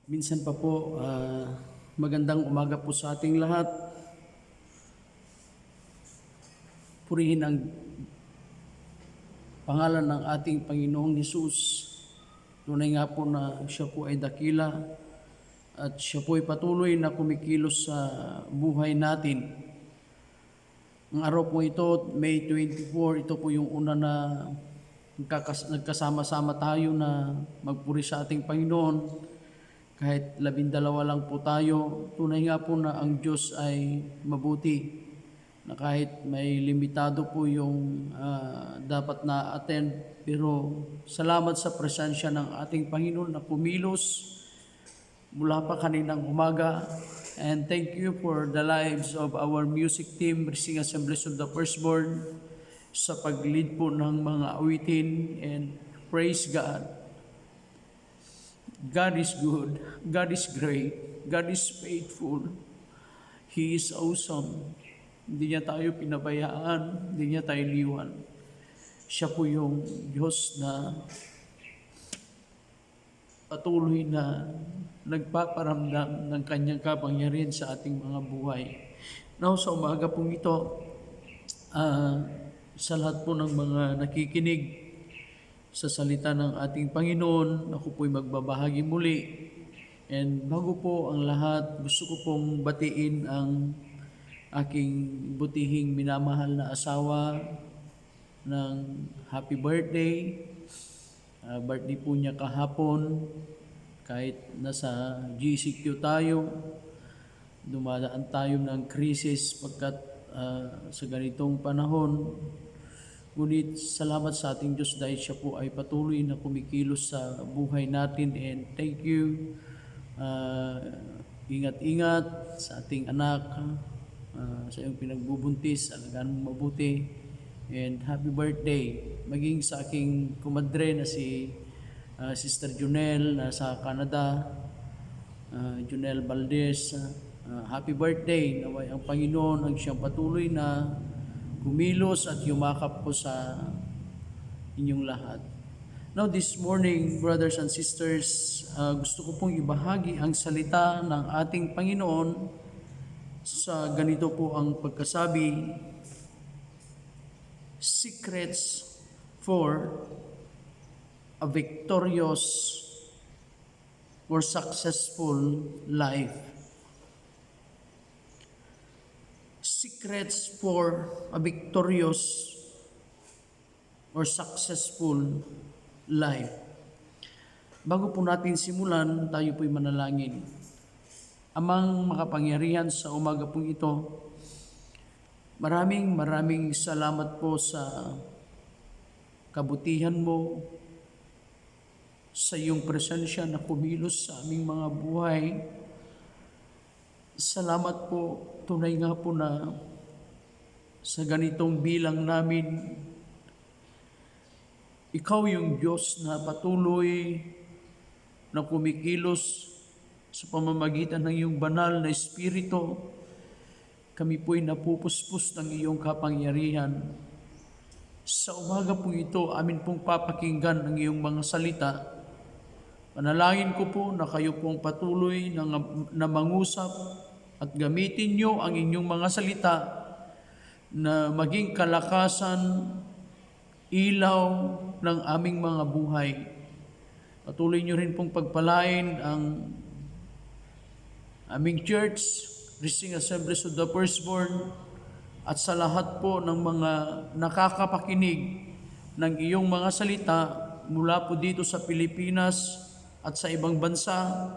Minsan pa po, magandang umaga po sa ating lahat. Purihin ang pangalan ng ating Panginoong Hesus. Tunay nga po na siya po ay dakila at siya po ay patuloy na kumikilos sa buhay natin. Ang araw po ito, May 24, ito po yung una na nagkasama-sama tayo na magpuri sa ating Panginoon. Kahit 12 lang po tayo, tunay nga po na ang Diyos ay mabuti. Na kahit may limitado po yung dapat na attend, pero salamat sa presensya ng ating Panginoon na kumilos mula pa kaninang umaga. And thank you for the lives of our music team, Rising Assemblies of the Firstborn, sa pag-lead po ng mga awitin, and praise God. God is good, God is great, God is faithful, He is awesome. Hindi niya tayo pinabayaan, hindi niya tayo liwan. Siya po yung Diyos na patuloy na nagpaparamdam ng kanyang kapangyarihan sa ating mga buhay. Now, sa umaga pong ito, sa lahat po ng mga nakikinig sa salita ng ating Panginoon, ako po'y magbabahagi muli. And bago po ang lahat, gusto ko pong batiin ang aking butihing minamahal na asawa ng happy birthday. Birthday po niya kahapon. Kahit nasa GCQ tayo, dumadaan tayo ng krisis pagkat sa ganitong panahon. Ngunit salamat sa ating Diyos dahil siya po ay patuloy na kumikilos sa buhay natin, and thank you. Ingat-ingat sa ating anak, sa iyong pinagbubuntis, alagaan mong mabuti, and happy birthday. Maging sa aking kumadre na si Sister Junel na sa Canada, Junel Valdez, happy birthday. Naway ang Panginoon ang siyang patuloy na kumilos at yumakap po sa inyong lahat. Now this morning, brothers and sisters, gusto ko pong ibahagi ang salita ng ating Panginoon sa ganito po ang pagkasabi, secrets for a victorious or successful life. Secrets for a victorious or successful life. Bago po natin simulan, tayo po'y manalangin. Amang makapangyarihan, sa umaga pong ito, maraming salamat po sa kabutihan mo, sa iyong presensya na kumilos sa aming mga buhay. Salamat po, tunay nga po na sa ganitong bilang namin, ikaw yung Diyos na patuloy na kumikilos sa pamamagitan ng iyong banal na Espiritu. Kami po'y napupuspos ng iyong kapangyarihan. Sa umaga po ito, amin pong papakinggan ang iyong mga salita. Panalangin ko po na kayo pong patuloy na mangusap at gamitin niyo ang inyong mga salita na maging kalakasan, ilaw ng aming mga buhay. Patuloy niyo rin pong pagpalain ang aming church, Rising Assemblies of the Firstborn, at sa lahat po ng mga nakakapakinig ng iyong mga salita mula po dito sa Pilipinas at sa ibang bansa.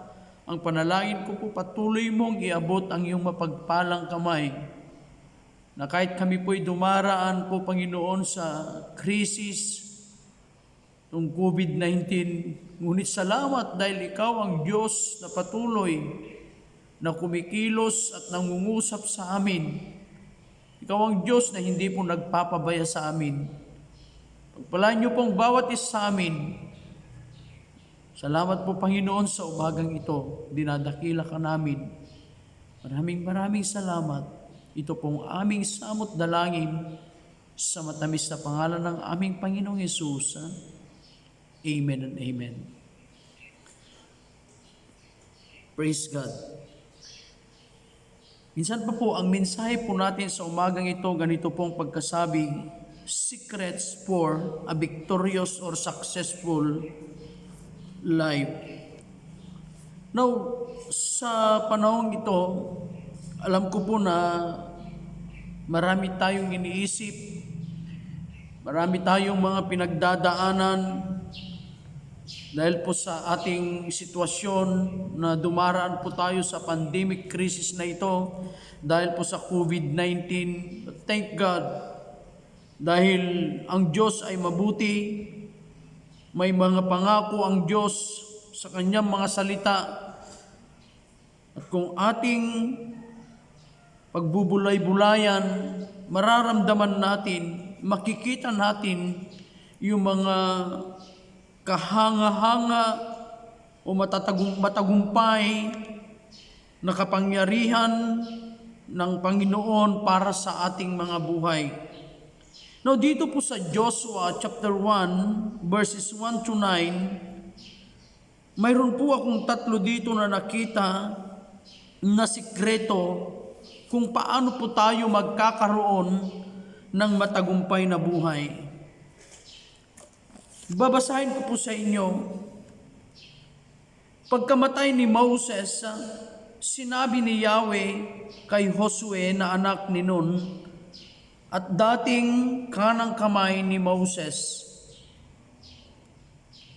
Ang panalangin ko po, patuloy mong iabot ang iyong mapagpalang kamay, na kahit kami po'y dumaraan po, Panginoon, sa krisis ng COVID-19, ngunit salamat dahil ikaw ang Diyos na patuloy na kumikilos at nangungusap sa amin. Ikaw ang Diyos na hindi po nagpapabaya sa amin. Pagpalaan niyo pong bawat isa sa amin. Salamat po, Panginoon, sa umagang ito. Dinadakila ka namin. Maraming salamat. Ito pong aming samot dalangin sa matamis na pangalan ng aming Panginoong Hesus. Amen and amen. Praise God. Minsan pa po, ang mensahe po natin sa umagang ito, ganito pong pagkasabi, secrets for a victorious or successful life. Now, sa panahong ito, alam ko po na marami tayong iniisip, marami tayong mga pinagdadaanan dahil po sa ating sitwasyon na dumaraan po tayo sa pandemic crisis na ito dahil po sa COVID-19. But thank God, dahil ang Diyos ay mabuti, may mga pangako ang Diyos sa kanyang mga salita. At kung ating pagbubulay-bulayan, mararamdaman natin, makikita natin yung mga kahanga-hanga o matagumpay na kapangyarihan ng Panginoon para sa ating mga buhay. Now, dito po sa Joshua chapter 1, verses 1 to 9, mayroon po akong 3 dito na nakita na sikreto kung paano po tayo magkakaroon ng matagumpay na buhay. Babasahin ko po sa inyo. Pagkamatay ni Moses, sinabi ni Yahweh kay Josue na anak ni Nun at dating kanang kamay ni Moses,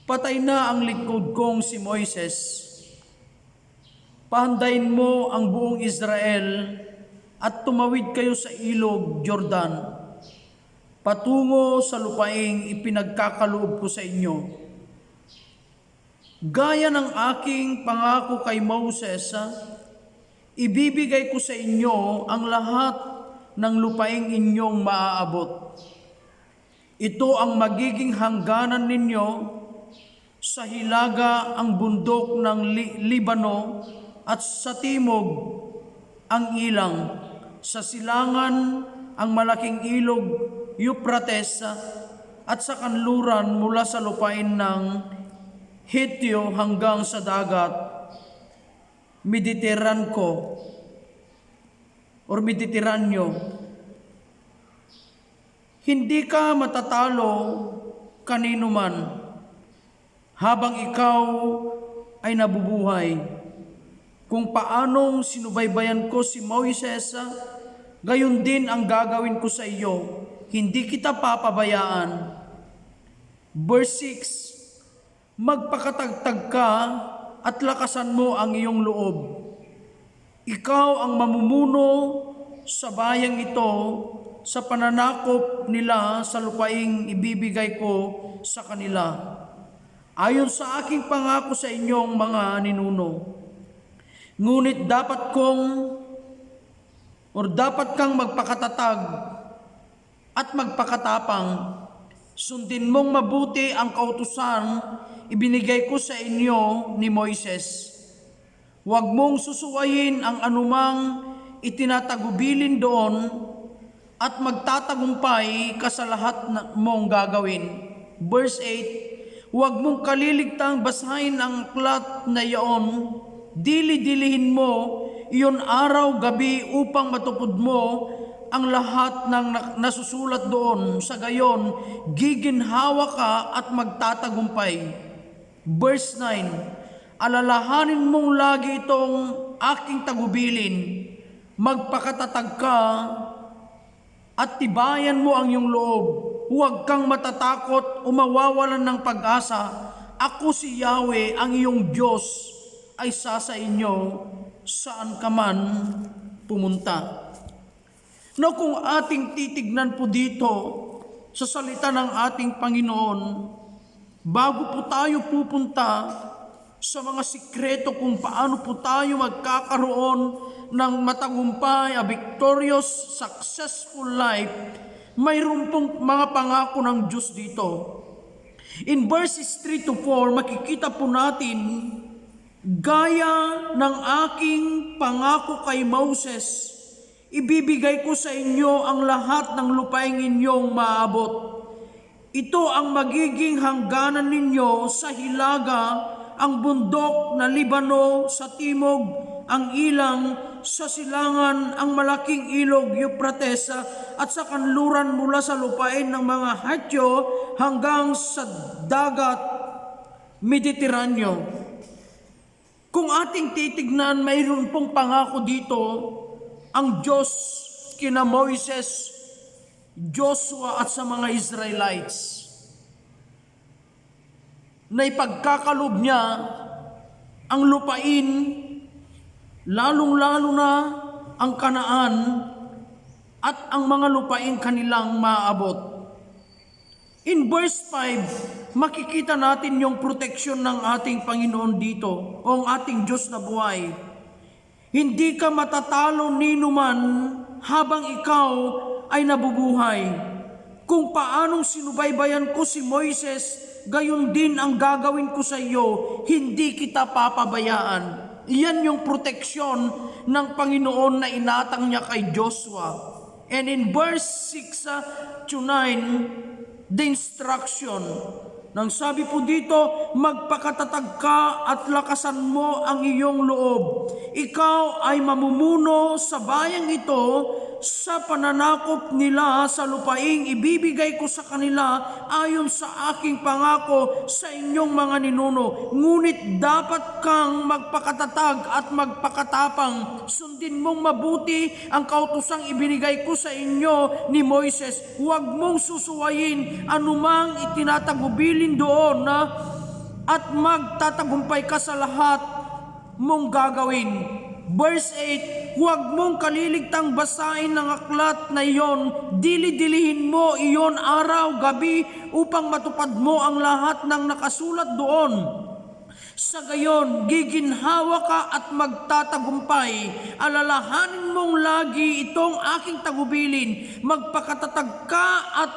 patay na ang lingkod kong si Moises. Pahandayin mo ang buong Israel at tumawid kayo sa ilog Jordan, patungo sa lupaing ipinagkakaloob ko sa inyo. Gaya ng aking pangako kay Moses, ibibigay ko sa inyo ang lahat ng lupaing inyong maaabot. Ito ang magiging hangganan ninyo sa hilaga ang bundok ng Libano at sa timog ang ilang, sa silangan ang malaking ilog Euphrates at sa kanluran mula sa lupain ng Hityo hanggang sa dagat Mediteraneo. Hindi ka matatalo kanino man habang ikaw ay nabubuhay. Kung paanong sinubaybayan ko si Moises, gayon din ang gagawin ko sa iyo. Hindi kita papabayaan. Verse 6, magpakatagtag ka at lakasan mo ang iyong loob. Ikaw ang mamumuno sa bayang ito sa pananakop nila sa lupaing ibibigay ko sa kanila. Ayon sa aking pangako sa inyong mga ninuno. Ngunit dapat kang magpakatatag at magpakatapang. Sundin mong mabuti ang kautusan ibinigay ko sa inyo ni Moises. Huwag mong susuwayin ang anumang itinatagubilin doon at magtatagumpay ka sa lahat mong gagawin. Verse 8, huwag mong kaliligtang basahin ang aklat na iyon. Dili-dilihin mo iyon araw-gabi upang matupod mo ang lahat ng nasusulat doon. Sa gayon, giginhawa ka at magtatagumpay. Verse 9, alalahanin mong lagi itong aking tagubilin. Magpakatatag ka at tibayan mo ang iyong loob. Huwag kang matatakot o mawawalan ng pag-asa. Ako si Yahweh, ang iyong Diyos, ay sa inyo saan ka man pumunta. No, kung ating titignan po dito sa salita ng ating Panginoon, bago po tayo pupunta sa mga sikreto kung paano po tayo magkakaroon ng matagumpay, a victorious, successful life, mayroon pong mga pangako ng Diyos dito. In verses 3 to 4, makikita po natin, gaya ng aking pangako kay Moses, ibibigay ko sa inyo ang lahat ng lupaing inyong maabot. Ito ang magiging hangganan ninyo sa hilaga ang bundok na Libano sa timog, ang ilang sa silangan, ang malaking ilog Euphrates at sa kanluran mula sa lupain ng mga Hatyo hanggang sa dagat Mediteraneo. Kung ating titignan, mayroon pong pangako dito ang Diyos kina Moises, Joshua at sa mga Israelites na ipagkakalob niya ang lupain, lalong-lalo na ang Kanaan at ang mga lupain kanilang maaabot. In verse 5, makikita natin yung proteksyon ng ating Panginoon dito o ang ating Diyos na buhay. Hindi ka matatalo ni numan habang ikaw ay nabubuhay. Kung paanong sinubaybayan ko si Moises, gayon din ang gagawin ko sa iyo, hindi kita papabayaan. Iyan yung proteksyon ng Panginoon na inatang niya kay Joshua. And in verse 6 to 9, the instruction, nang sabi po dito, magpakatatag ka at lakasan mo ang iyong loob. Ikaw ay mamumuno sa bayang ito sa pananakop nila sa lupaing ibibigay ko sa kanila ayon sa aking pangako sa inyong mga ninuno. Ngunit dapat kang magpakatatag at magpakatapang. Sundin mong mabuti ang kautosang ibinigay ko sa inyo ni Moises. Huwag mong susuwayin anumang itinatagubilin doon at magtatagumpay ka sa lahat mong gagawin. Verse 8, huwag mong kaliligtang basahin ng aklat na iyon, dili-dilihin mo iyon araw, gabi, upang matupad mo ang lahat ng nakasulat doon. Sa gayon, giginhawa ka at magtatagumpay. Alalahanin mong lagi itong aking tagubilin. Magpakatatag ka at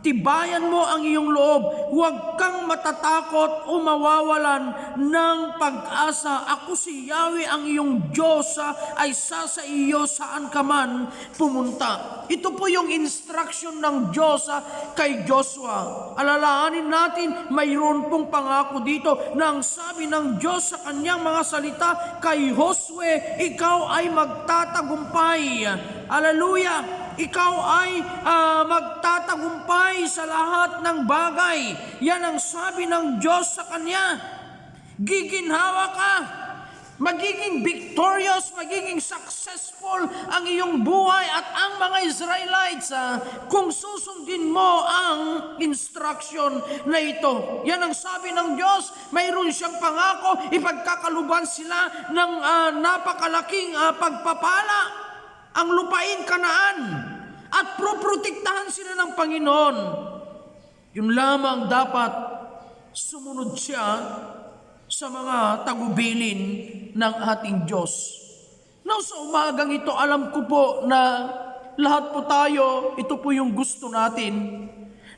tibayan mo ang iyong loob. Huwag kang matatakot o mawawalan ng pag-asa. Ako si Yahweh ang iyong Diyos ay sa iyo saan ka man pumunta. Ito po yung instruction ng Diyos kay Joshua. Alalahanin natin, mayroon pong pangako dito na ang sabi ng Diyos sa kanyang mga salita kay Josue, ikaw ay magtatagumpay. Hallelujah! Ikaw ay magtatagumpay sa lahat ng bagay. Yan ang sabi ng Diyos sa kanya. Giginhawa ka. Magiging victorious, magiging successful ang iyong buhay at ang mga Israelites kung susundin mo ang instruction na ito. Yan ang sabi ng Diyos. Mayroon siyang pangako, ipagkakaluban sila ng napakalaking pagpapala. Ang lupain Kanaan at proprotektahan sila ng Panginoon. Yun lamang dapat sumunod siya sa mga tagubilin ng ating Diyos. Now sa umagang ito, alam ko po na lahat po tayo, ito po yung gusto natin,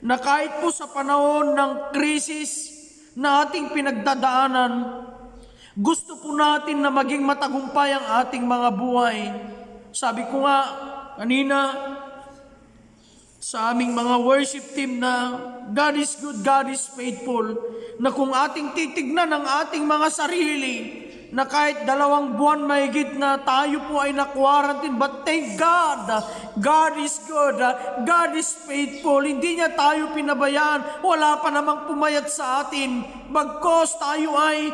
na kahit po sa panahon ng krisis na ating pinagdadaanan, gusto po natin na maging matagumpay ang ating mga buhay. Sabi ko nga kanina sa aming mga worship team na God is good, God is faithful, na kung ating titignan ang ating mga sarili, na kahit 2 buwan mahigit na tayo po ay na-quarantine, but thank God, God is good, God is faithful, hindi niya tayo pinabayaan, wala pa namang pumayat sa atin, bagkos tayo ay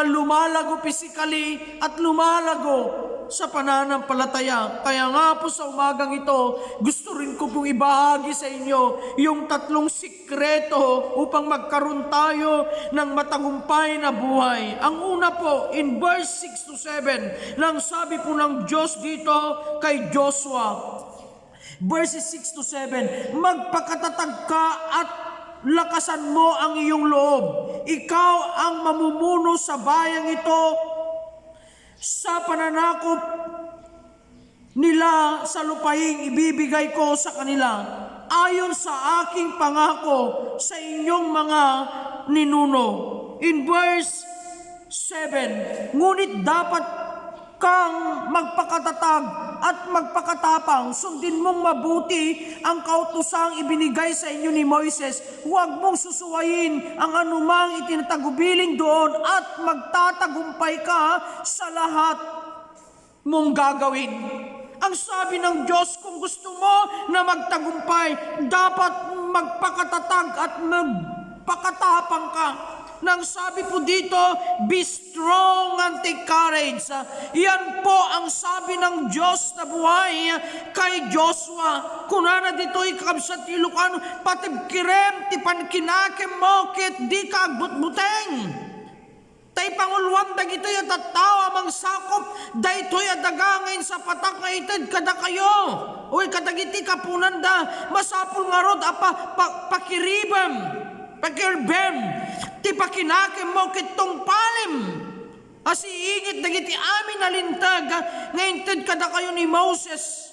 lumalago physically at lumalago sa pananampalataya. Kaya nga po sa umagang ito, gusto rin ko pong ibahagi sa inyo yung 3 sikreto upang magkaroon tayo ng matagumpay na buhay. Ang una po, in verse 6 to 7, nang sabi po ng Diyos dito kay Joshua, verses 6 to 7, magpakatatag ka at lakasan mo ang iyong loob. Ikaw ang mamumuno sa bayang ito sa pananakop nila sa lupaing ibibigay ko sa kanila ayon sa aking pangako sa inyong mga ninuno. In verse 7, ngunit dapat kang magpakatatag at magpakatapang. Sundin mong mabuti ang kautusang ibinigay sa inyo ni Moises. Huwag mong susuwayin ang anumang itinatagubilin doon at magtatagumpay ka sa lahat mong gagawin. Ang sabi ng Diyos, kung gusto mo na magtagumpay, dapat magpakatatag at magpakatapang ka. Nang sabi po dito, be strong and take courage. Yan po ang sabi ng Diyos na buhay kay Joshua. Kunana dito'y kakabsat Ilocano, patibkirem, tipan kinakem mo, kit di ka agbutbuteng. Tay pangulwam dagitoy at tawa mang sakop, daytoy adagangin sa patak nga ited kada kayo. Uy kadagiti kapunan da, masapul nga rod pakiribam, pakirbem, ti pakinakim mo kitong palim. Asi ingit dagiti amin alintag, nga ited kada kayo ni Moses.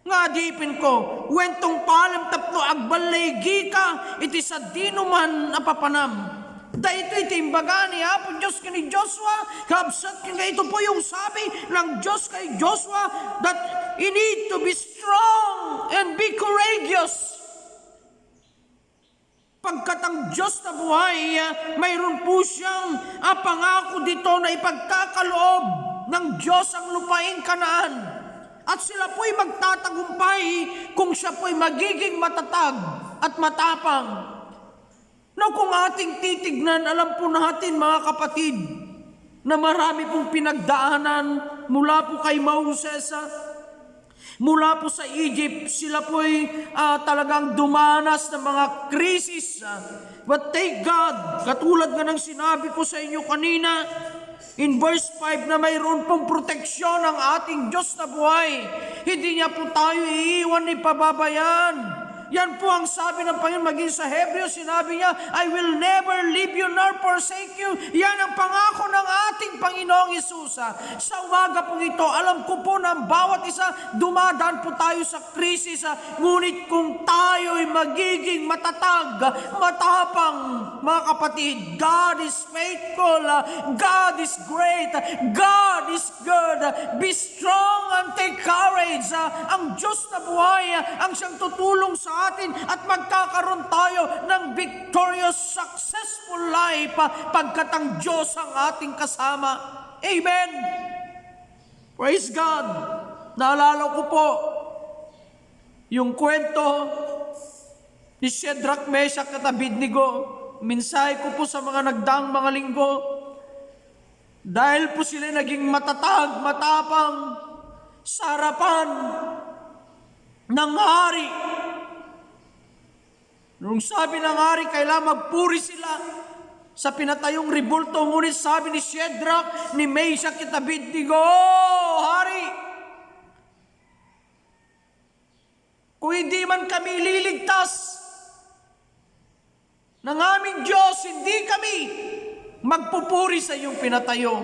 Nga dipin ko, wentong palim tapno agbalegi ka, iti sa dinuman apapanam. Dahito itimbaga ni Apo Diyos kay Joshua, kabsat kaya ito po yung sabi ng Diyos kay Joshua, that you need to be strong and be courageous. Pagkat ang Diyos na buhay, mayroon po siyang pangako dito na ipagkakaloob ng Diyos ang lupaing Kanaan. At sila po'y magtatagumpay kung siya po'y magiging matatag at matapang. No, kung ating titignan, alam po natin mga kapatid, na marami pong pinagdaanan mula po kay Moses, mula po sa Egypt, sila po'y talagang dumanas ng mga krisis. But thank God, katulad nga ng sinabi ko sa inyo kanina, in verse 5 na mayroon pong proteksyon ng ating Diyos na buhay. Hindi niya po tayo iiwan ni pababayaan. Yan po ang sabi ng Panginoon, maging sa Hebreo, sinabi niya, I will never leave you nor forsake you. Yan ang pangako ng ating Panginoong Hesus. Sa umaga po ito, alam ko po na bawat isa, dumadaan po tayo sa krisis. Ngunit kung tayo'y magiging matatag, matapang, mga kapatid, God is faithful, God is great, God is good. Be strong and take courage. Ang Diyos na buhay, ang siyang tutulong sa atin at magkakaroon tayo ng victorious, successful life pagkat ang Diyos ang ating kasama. Amen! Praise God! Naalala ko po yung kwento ni Shadrach, Meshach at Abednego. Mensahe ko po sa mga nagdaang mga linggo. Dahil po sila naging matatag, matapang sa harapan ng hari. Nung sabi ng hari, kailangan magpuri sila sa pinatayong rebulto. Ngunit sabi ni Shadrach, ni Meshach at Abednego, hari, kung hindi man kami liligtas ng aming Diyos, hindi kami magpupuri sa iyong pinatayo.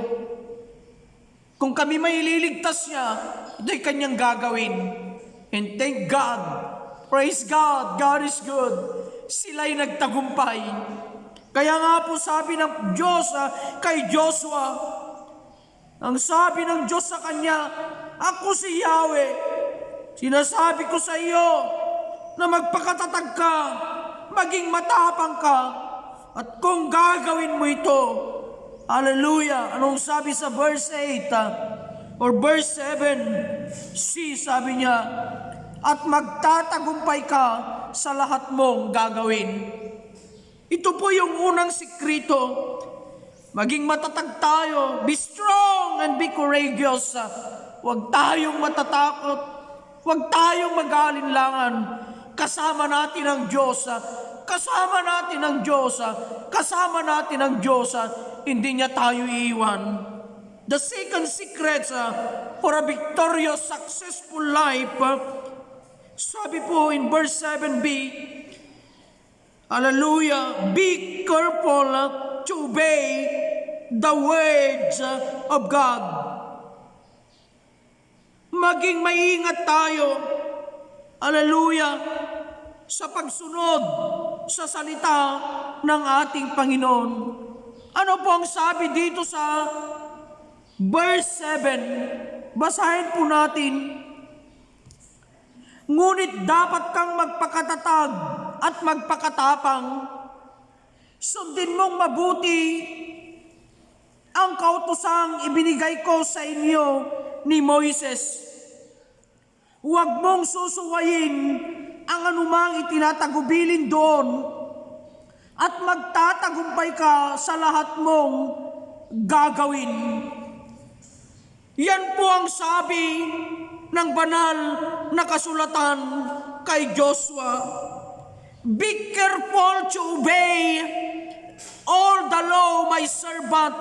Kung kami may liligtas niya, ito'y kanyang gagawin. And thank God, praise God, God is good. Sila'y nagtagumpay. Kaya nga po sabi ng Diyos kay Joshua, ang sabi ng Diyos sa kanya, ako si Yahweh, sinasabi ko sa iyo na magpakatatag ka, maging matapang ka, at kung gagawin mo ito, hallelujah, anong sabi sa verse 8 or verse 7, sabi niya, at magtatagumpay ka sa lahat mong gagawin. Ito po yung unang sikreto. Maging matatag tayo. Be strong and be courageous. Huwag tayong matatakot. Huwag tayong mag-aalinlangan. Kasama natin ang Diyos. Kasama natin ang Diyos. Kasama natin ang Diyos. Hindi niya tayo iiwan. The second secret for a victorious, successful life, sabi po in verse 7b, hallelujah, be careful to obey the words of God. Maging maingat tayo, hallelujah, sa pagsunod sa salita ng ating Panginoon. Ano po ang sabi dito sa Verse 7, basahin po natin. Ngunit dapat kang magpakatatag at magpakatapang. Sundin mong mabuti ang kautosang ibinigay ko sa inyo ni Moises. Huwag mong susuwayin ang anumang itinatagubilin doon at magtatagumpay ka sa lahat mong gagawin. Yan po ang sabi ng banal na kasulatan kay Joshua. Be careful to obey all the law my servant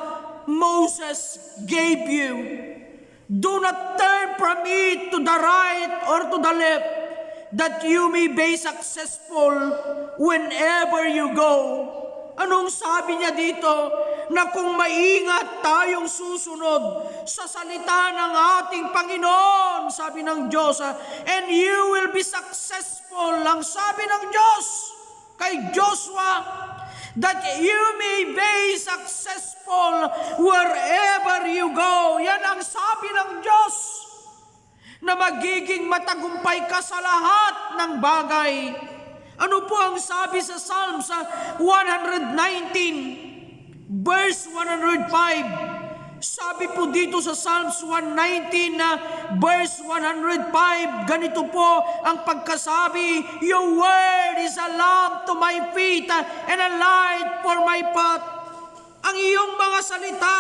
Moses gave you. Do not turn from it to the right or to the left, that you may be successful whenever you go. Anong sabi niya dito? Na kung maingat tayong susunod sa salita ng ating Panginoon, sabi ng Diyos, and you will be successful. Ang sabi ng Diyos kay Joshua, that you may be successful wherever you go. Yan ang sabi ng Diyos, na magiging matagumpay ka sa lahat ng bagay. Ano po ang sabi sa Psalms 119, verse 105? Sabi po dito sa Psalms 119 na verse 105, ganito po ang pagkasabi, your word is a lamp to my feet and a light for my path. Ang iyong mga salita,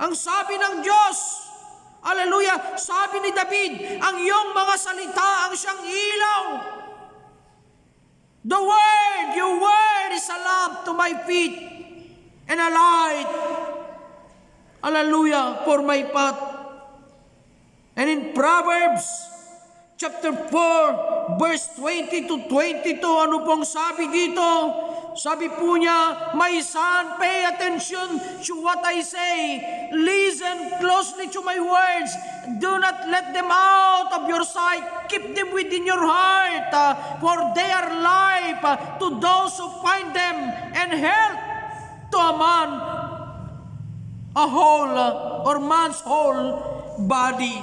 ang sabi ng Diyos, hallelujah, sabi ni David, ang iyong mga salita ang siyang ilaw. The word, your word is a lamp to my feet and a light, hallelujah, for my path. And in Proverbs chapter 4, verse 20 to 22, ano pong sabi dito? Sabi po niya, my son, pay attention to what I say. Listen closely to my words. Do not let them out of your sight. Keep them within your heart, for they are life to those who find them, and health to a man, a whole or man's whole body.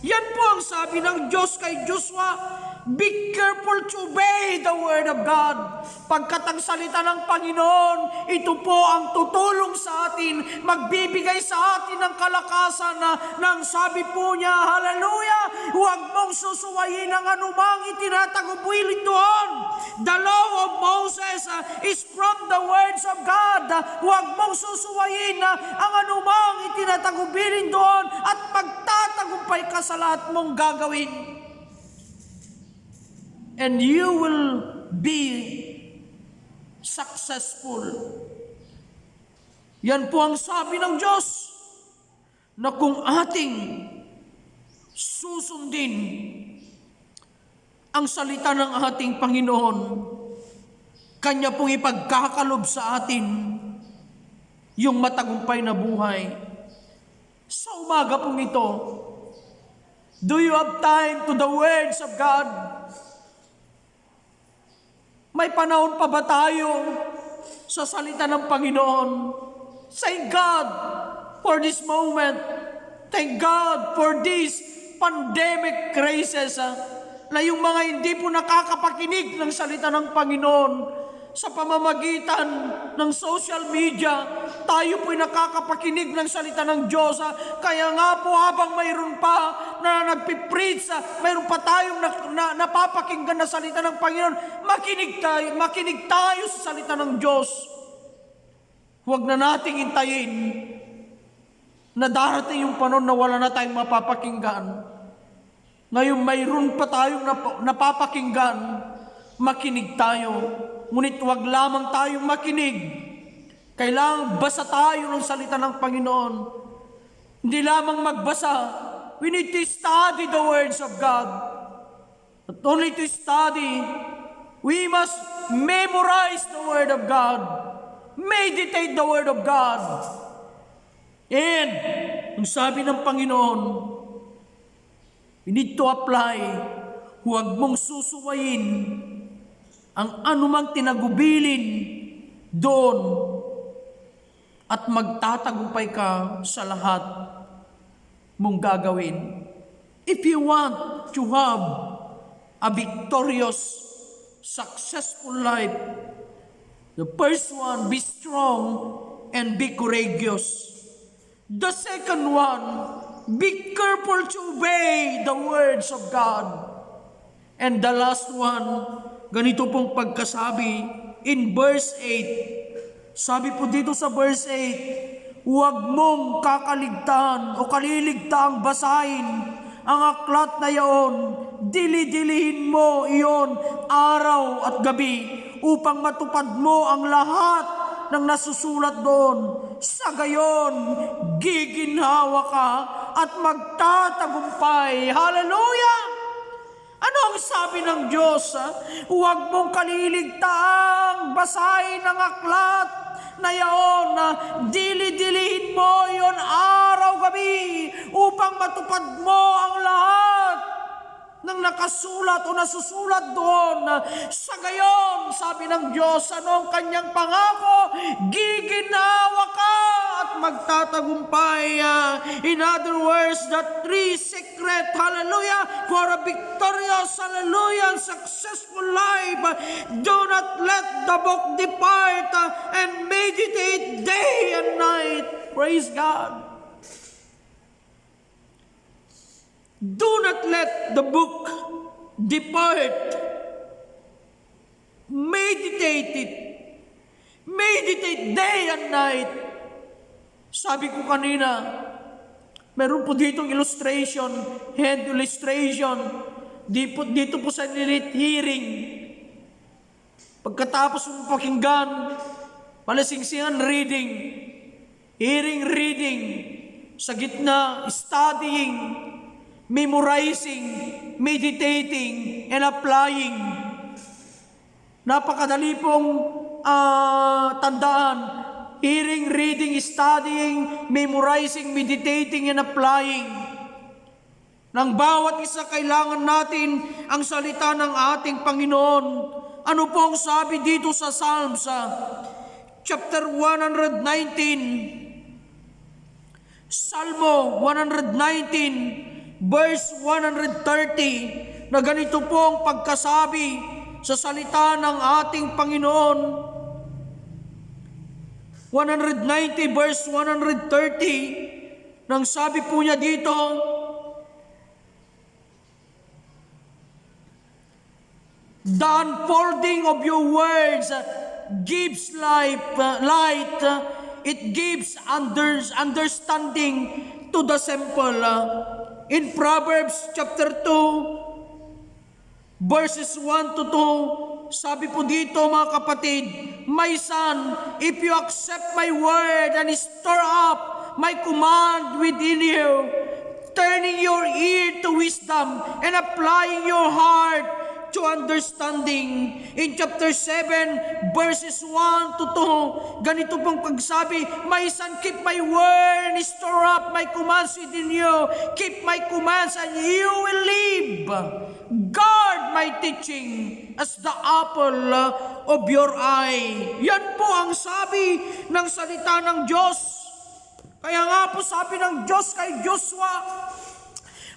Yan po ang sabi ng Diyos kay Joshua. Be careful to obey the word of God. Pagkat ang salita ng Panginoon, ito po ang tutulong sa atin, magbibigay sa atin ng kalakasan ng sabi po niya, hallelujah, huwag mong susuwayin ang anumang itinatagubilin doon. The law of Moses is from the words of God. Huwag mong susuwayin ang anumang itinatagubilin doon at pagtatagumpay ka sa lahat mong gagawin. And you will be successful. Yan po ang sabi ng Diyos, na kung ating susundin ang salita ng ating Panginoon, Kanya pong ipagkakalob sa atin yung matagumpay na buhay. Sa umaga pong ito, do you have time to the words of God? May panahon pa ba tayo sa salita ng Panginoon? Thank God for this moment. Thank God for this pandemic crisis. Na yung mga hindi po nakakapakinig ng salita ng Panginoon, sa pamamagitan ng social media, tayo po'y nakakapakinig ng salita ng Diyos. Kaya nga po habang mayroon pa na nagpipreach, mayroon pa tayong napapakinggan na salita ng Panginoon, makinig tayo sa salita ng Diyos. Huwag na nating hintayin na darating yung panahon na wala na tayong mapapakinggan. Ngayon mayroon pa tayong napapakinggan, makinig tayo. Ngunit huwag lamang tayong makinig. Kailangan basa tayo ng salita ng Panginoon. Hindi lamang magbasa. We need to study the words of God. Not only to study, we must memorize the word of God. Meditate the word of God. And, ang sabi ng Panginoon, we need to apply. Huwag mong susuwayin ang anumang tinagubilin doon at magtatagumpay ka sa lahat mong gagawin. If you want to have a victorious, successful life, the first one, be strong and be courageous. The second one, be careful to obey the words of God. And the last one, ganito pong pagkasabi in verse 8. Sabi po dito sa verse 8, huwag mong kakaligtaan o kaliligtaang basahin ang aklat na iyon. Dili-dilihin mo iyon araw at gabi upang matupad mo ang lahat ng nasusulat doon. Sa gayon, giginhawa ka at magtatagumpay. Hallelujah! Ano ang sabi ng Diyos? Huwag mong kaliligtaang basahin ang aklat na yaon, na dili-dilihin mo yon araw-gabi upang matupad mo ang lahat ng nakasulat o nasusulat doon. Sa gayon, sabi ng Diyos, ano ang kanyang pangako? Giginawa ka at magtatagumpay. In other words, the three secret, hallelujah, for a victorious, hallelujah, and successful life. Do not let the book depart and meditate day and night. Praise God. Do not let the book depart. Meditate it. Meditate day and night. Sabi ko kanina, meron po ditong illustration, hand illustration. Dito po sa nilit hearing. Pagkatapos mo pakinggan, palasingsingan reading, hearing reading, sa gitna studying, memorizing, meditating, and applying. Napakadali pong tandaan. Hearing, reading, studying, memorizing, meditating, and applying. Nang bawat isa kailangan natin ang salita ng ating Panginoon. Ano po ang sabi dito sa Psalms? Chapter 119. Salmo 119. Verse 130, na ganito po ang pagkasabi sa salita ng ating Panginoon. 190 verse 130, nang sabi po niya dito, the unfolding of your words gives light, it gives understanding to the simple. In Proverbs chapter 2, verses 1 to 2, sabi po dito mga kapatid, my son, if you accept my word and store up my command within you, turning your ear to wisdom and applying your heart to understanding. In chapter 7, verses 1 to 2, ganito pong pagsabi, my son, keep my word and store up my commands within you. Keep my commands and you will live. Guard my teaching as the apple of your eye. Yan po ang sabi ng salita ng Diyos. Kaya nga po sabi ng Diyos kay Joshua,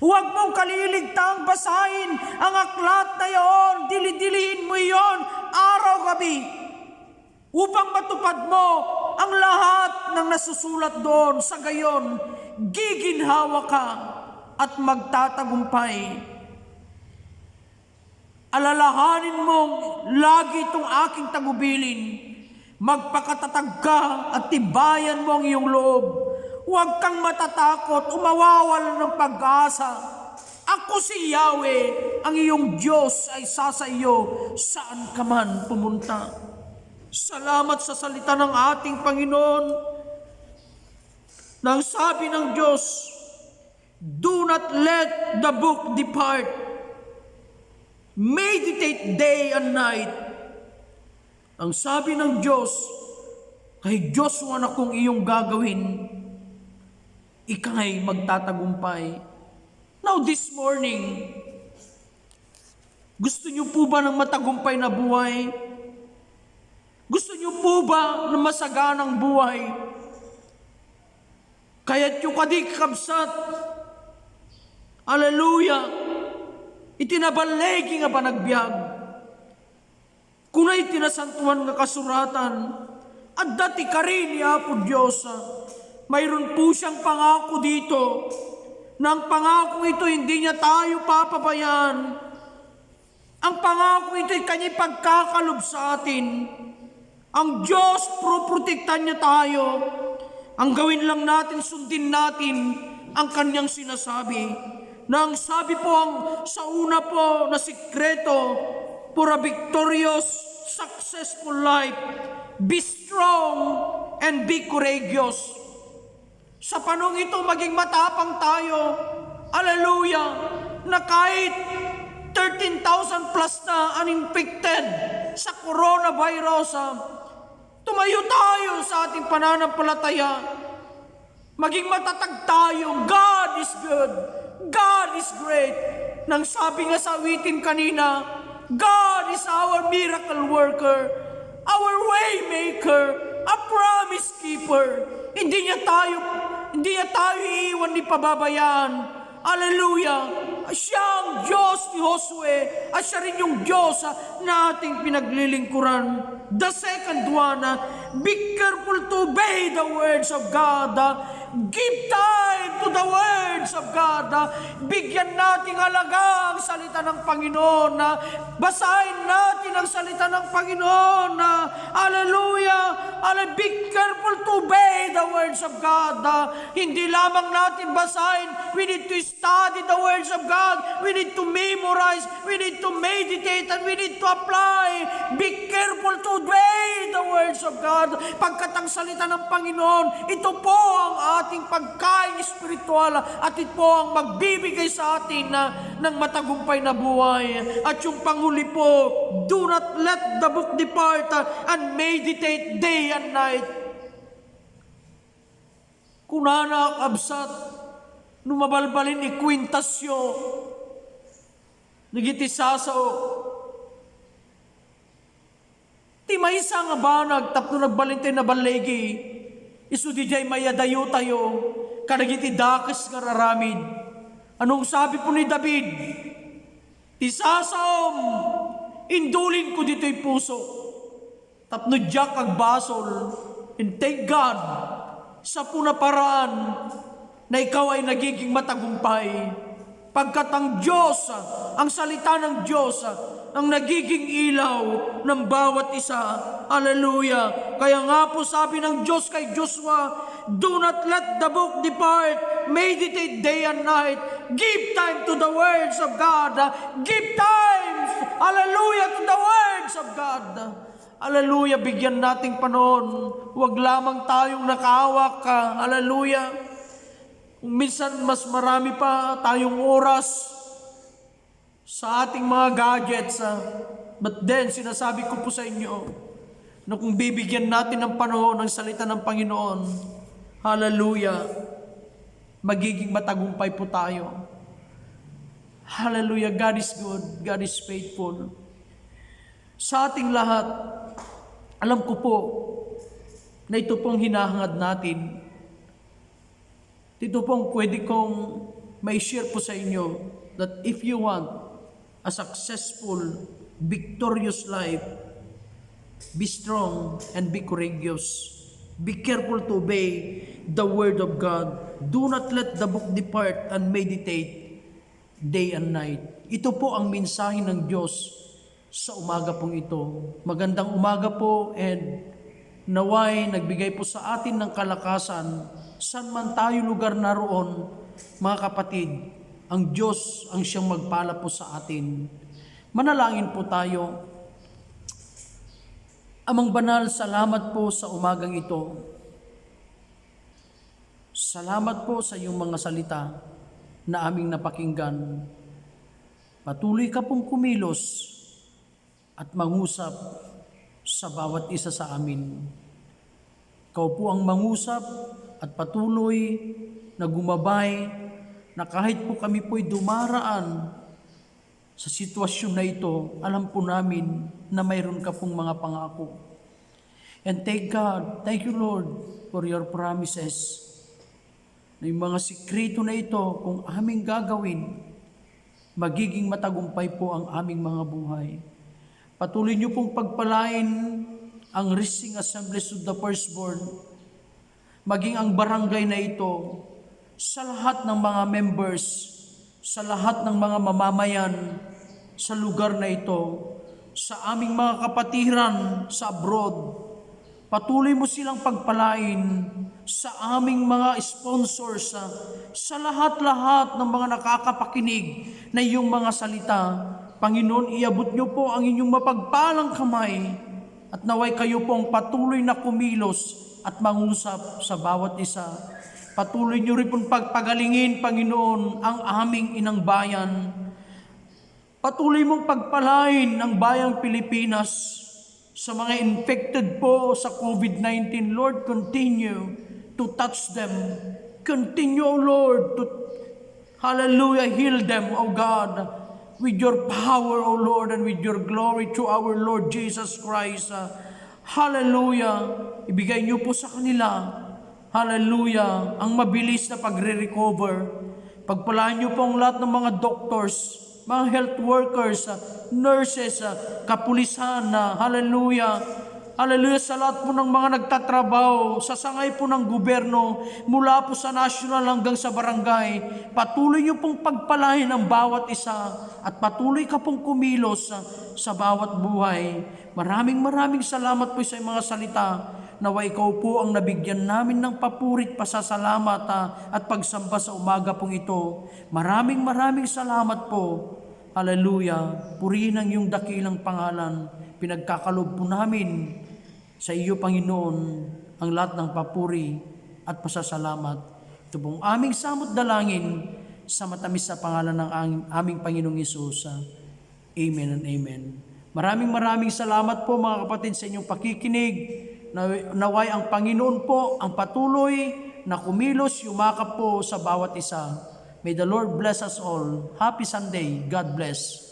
huwag mong kaliligtaang basahin ang aklat na iyon, dili-dilihin mo iyon araw-gabi upang matupad mo ang lahat ng nasusulat doon. Sa gayon, giginhawa ka at magtatagumpay. Alalahanin mong lagi itong aking tagubilin. Magpakatatag ka at tibayan mo ang iyong loob. Huwag kang matatakot, umawawal ng pag-asa. Ako si Yahweh, ang iyong Diyos ay sasa iyo saan ka man pumunta. Salamat sa salita ng ating Panginoon. Nang sabi ng Diyos, do not let the book depart. Meditate day and night. Ang sabi ng Diyos, kay Joshua na kung iyong gagawin, ika'y magtatagumpay. Now this morning, gusto niyo po ba ng matagumpay na buhay? Gusto niyo po ba ng masaganang buhay? Kaya't yung kadik kabsat, Hallelujah, itinabalegi nga panagbiag. Kunay tinasantuhan nga kasuratan, at dati ka rin ni Apo Diyos, mayroon po siyang pangako dito, na ang pangako ito hindi niya tayo papabayaan. Ang pangako ito ay kanya'y pagkakalob sa atin. Ang Diyos, protektahan niya tayo. Ang gawin lang natin, sundin natin ang kanyang sinasabi. Na ang sabi po ang sa una po na sikreto for a victorious, successful life, be strong and be courageous. Sa panong ito, maging matapang tayo. Hallelujah! Na kahit 13,000 plus na uninfected sa coronavirus, tumayo tayo sa ating pananampalataya. Maging matatag tayo. God is good. God is great. Nang sabi nga sa awitin kanina, God is our miracle worker, our way maker, a promise keeper. Hindi niya tayo iiwan ni pababayaan. Hallelujah! Siya ang Diyos ni Josue at siya rin yung Diyos na ating pinaglilingkuran. The second one, be careful to obey the words of God. Give time to the words of God. Bigyan natin halaga ang salita ng Panginoon. Basahin natin ang salita ng Panginoon. Hallelujah! Be careful to obey the words of God. Hindi lamang natin basahin. We need to study the words of God. We need to memorize. We need to meditate. And we need to apply. Be careful to obey the words of God. Pagkat ang salita ng Panginoon, ito po ang ating pagkain espiritual at ito po ang magbibigay sa atin ng matagumpay na buhay. At yung panghuli po, do not let the book depart and meditate day and night. Kunana kabsat, numabalbalin ikwintasyo, nagitisasaw, ti maysa nga banag tapno nagbalintay na balegi, isu di jay mayadayo tayo, kadagiti dakes nga raramid. Anong sabi po ni David? Tisasaom, indulin ko dito'y puso, tapno diyak ag basol, and thank God, sa punaparaan, na ikaw ay nagiging matagumpay. Pagkat ang Diyos, ang salita ng Diyos, ang nagiging ilaw ng bawat isa. Hallelujah! Kaya nga po sabi ng Diyos kay Joshua, do not let the book depart, meditate day and night, give time to the words of God, give time, hallelujah, to the words of God. Hallelujah, bigyan nating panahon, huwag lamang tayong nakahawak, hallelujah. Kung minsan mas marami pa tayong oras sa ating mga gadgets. But then, sinasabi ko po sa inyo na kung bibigyan natin ng panahon ng salita ng Panginoon, hallelujah, magiging matagumpay po tayo. Hallelujah, God is good, God is faithful. Sa ating lahat, alam ko po na ito pong hinahangad natin. Ito pong pwede kong may share po sa inyo that if you want a successful, victorious life, be strong and be courageous. Be careful to obey the word of God. Do not let the book depart and meditate day and night. Ito po ang mensahe ng Diyos sa umaga pong ito. Magandang umaga po and naway nagbigay po sa atin ng kalakasan saan man tayo lugar naroon, mga kapatid, ang Diyos ang siyang magpala po sa atin. Manalangin po tayo. Amang banal, salamat po sa umagang ito. Salamat po sa iyong mga salita na aming napakinggan. Patuloy ka pong kumilos at mangusap sa bawat isa sa amin. Ikaw po ang mangusap at patuloy na gumabay na kahit po kami po'y dumaraan sa sitwasyon na ito, alam po namin na mayroon ka pong mga pangako. And thank God, thank you Lord for your promises. na yung mga sikreto na ito, kung aming gagawin, magiging matagumpay po ang aming mga buhay. Patuloy niyo pong pagpalain ang Rising Assemblies of the Firstborn, maging ang barangay na ito, sa lahat ng mga members, sa lahat ng mga mamamayan, sa lugar na ito, sa aming mga kapatiran sa abroad. Patuloy mo silang pagpalain sa aming mga sponsors, sa lahat-lahat ng mga nakakapakinig na iyong mga salita. Panginoon, iabot niyo po ang inyong mapagpalang kamay at naway kayo pong patuloy na kumilos at mangusap sa bawat isa. Patuloy niyo rin pong pagpagalingin, Panginoon, ang aming inang bayan. Patuloy mong pagpalain ang bayang Pilipinas sa mga infected po sa COVID-19. Lord, continue to touch them. Continue, O Lord, to, hallelujah, heal them, O God, with your power, O Lord, and with your glory to our Lord Jesus Christ. Hallelujah. Ibigay niyo po sa kanila, hallelujah, ang mabilis na pagre-recover. Pagpalaan niyo po ang lahat ng mga doctors, mga health workers, nurses, kapulisan, hallelujah. Hallelujah, sa lahat po ng mga nagtatrabaho, sa sangay po ng gobyerno, mula po sa national hanggang sa barangay, patuloy niyo pong pagpalain ang bawat isa at patuloy ka pong kumilos sa bawat buhay. Maraming salamat po sa mga salita. Nawa ikaw po ang nabigyan namin ng papurit, pasasalamat at pagsamba sa umaga pong ito. Maraming salamat po. Hallelujah. Purihin ang iyong dakilang pangalan. Pinagkakalob po namin sa iyo, Panginoon, ang lahat ng papuri at pasasalamat. Ito pong aming samot dalangin sa matamis sa pangalan ng aming Panginoong Hesus. Amen and amen. Maraming salamat po mga kapatid sa inyong pakikinig. Naway ang Panginoon po ang patuloy na kumilos, yumakap po sa bawat isa. May the Lord bless us all. Happy Sunday. God bless.